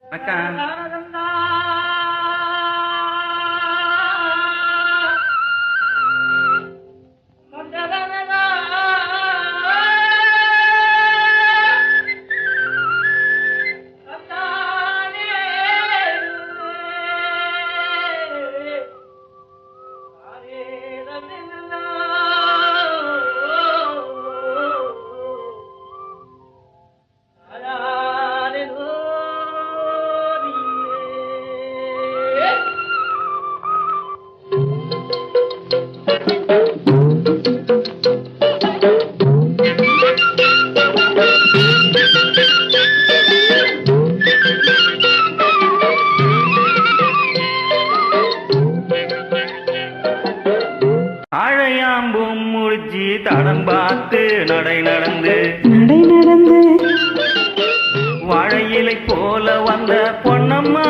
வணக்கம். ஆழையாம்பும் முடிச்சு தடம் பார்த்து நடை நடந்து வாழையிலை போல வந்த பொன்னம்மா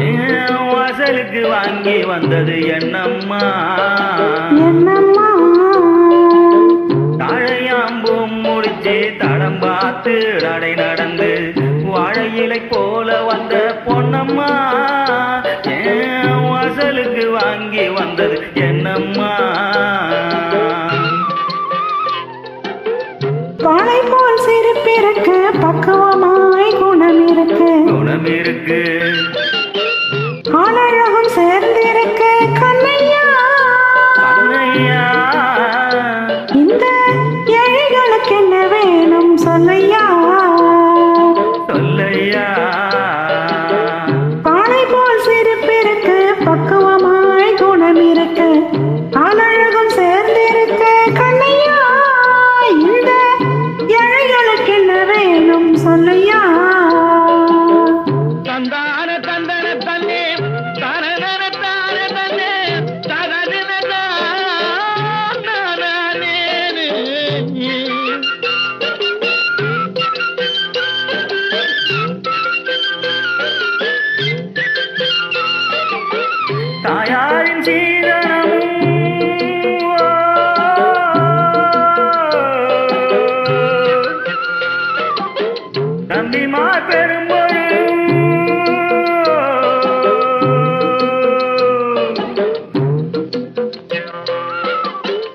என் வாசலுக்கு வாங்கி வந்தது என்னம்மா தாழையாம்பும் முடிச்சு தடம் பார்த்து நடை நடந்து வாழையிலை போல வந்த பொன்னம்மா வாசலுக்கு வாங்கி வந்தது என்னம்மா வாழை போல் சிரிப்பிருக்கு பக்குவமாய் குணம் இருக்கு ஆழகம் சேர்ந்திருக்கு கண்ணையா இந்த ஏழைகளுக்கு என்ன வேணும் சொல்லையா வாழை போல் சிரிப்பிருக்கு பக்குவமாய் குணம் இருக்கு ஆழகம் சேர்ந்திருக்கு கண்ணையா இந்த ஏழைகளுக்கு என்ன வேணும் சொல்லையா தந்தான தந்தன தன்னே தரதன தார தன்னே தரதன தாரனே தாயாரின் சீதனம் தம்பிமா பெரும்பொரு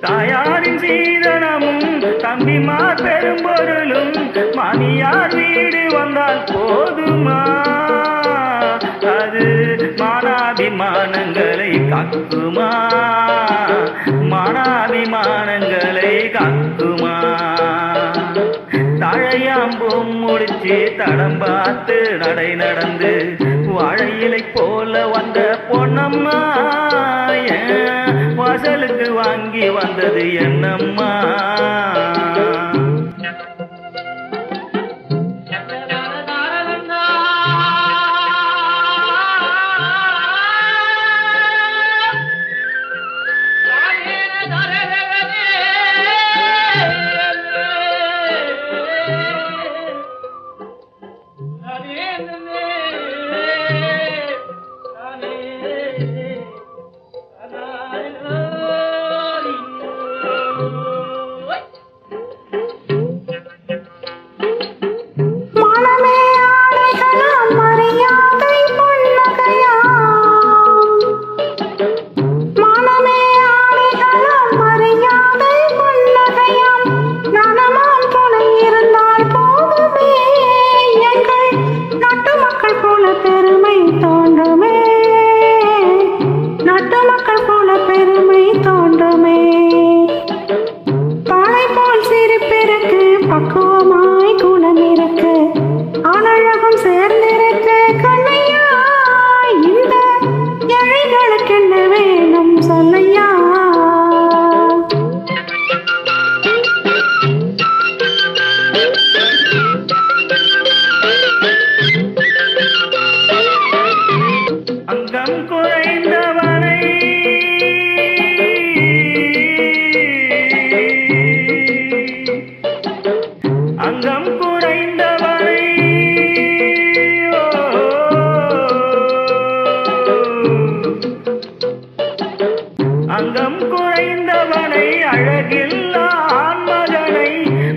தாயாரின் சீதனமும் தம்பிமா பெரும்பொருளும் மாமியார் வீடு வந்தால் போதுமா அது மானாபிமானங்களை காக்குமா மானாபிமானங்களை காக்குமா தாழையாம்பும் முடிச்சு தடம் பார்த்து நடை நடந்து வாழையிலை போல வந்த பொன்னம்மா வாசலுக்கு வாங்கி வந்தது என்னம்மா பக்குவமாய் குணம் இருக்கு ஆழகம் சேர்ந்திருக்கு கண்ணையா இந்த ஏழைகளுக்கு என்ன வேணும் சொல்லையா அங்கம் குறைந்தவனை அங்கம் குறைந்தவனை அங்கம் குறைந்தவனை அழகில்லா ஆண்மகனை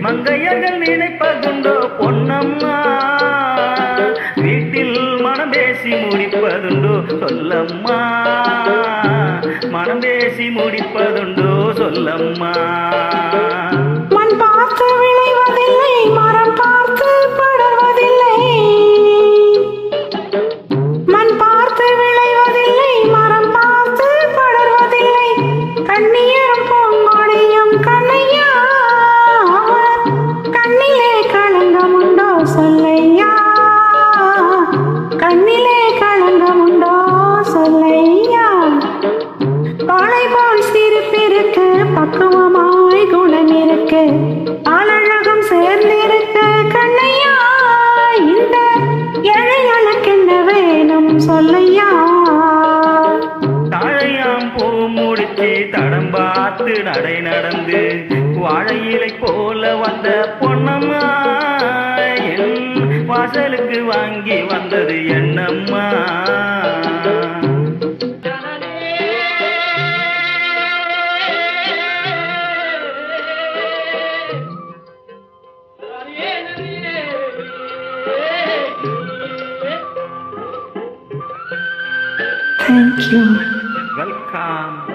மங்கையர்கள் நினைப்ப கேட்பதுண்டோ பொன்னம்மா, வீட்டில் மனம் பேசி முடிப்பதுண்டோ சொல்லம்மா, மனம் பேசி முடிப்பதுண்டோ சொல்லம்மா. மண் பார்த்து விளைவதில்லை, மரம் பார்த்து படர்வதில்லை. மண் பார்த்து விளைவதில்லை, மரம் பார்த்து படர்வதில்லை. கண்ணீரும் பூங்கொடியும் கண்ணையா, அவர் கண்ணிலே களங்கம் உண்டோ சொல்லையா, கண்ணிலே களங்கம் உண்டோ சொல்லையா. பாலை போல் சிரிப்பிருக்கு, பக்குவமாய் குணம் இருக்கு, ஆளழகும் சேர்ந்திருக்கு கண்ணையா. இந்த ஏழைகளுக்கு என்ன வேணும் சொல்லையா. தாழையாம் பூ முடிச்சு தடம் பார்த்து நடை நடந்து வாழையிலை போல வந்த பொன்னம்மா, என் வாசலுக்கு வாங்கி வந்தது என்னம்மா. Thank you. Welcome.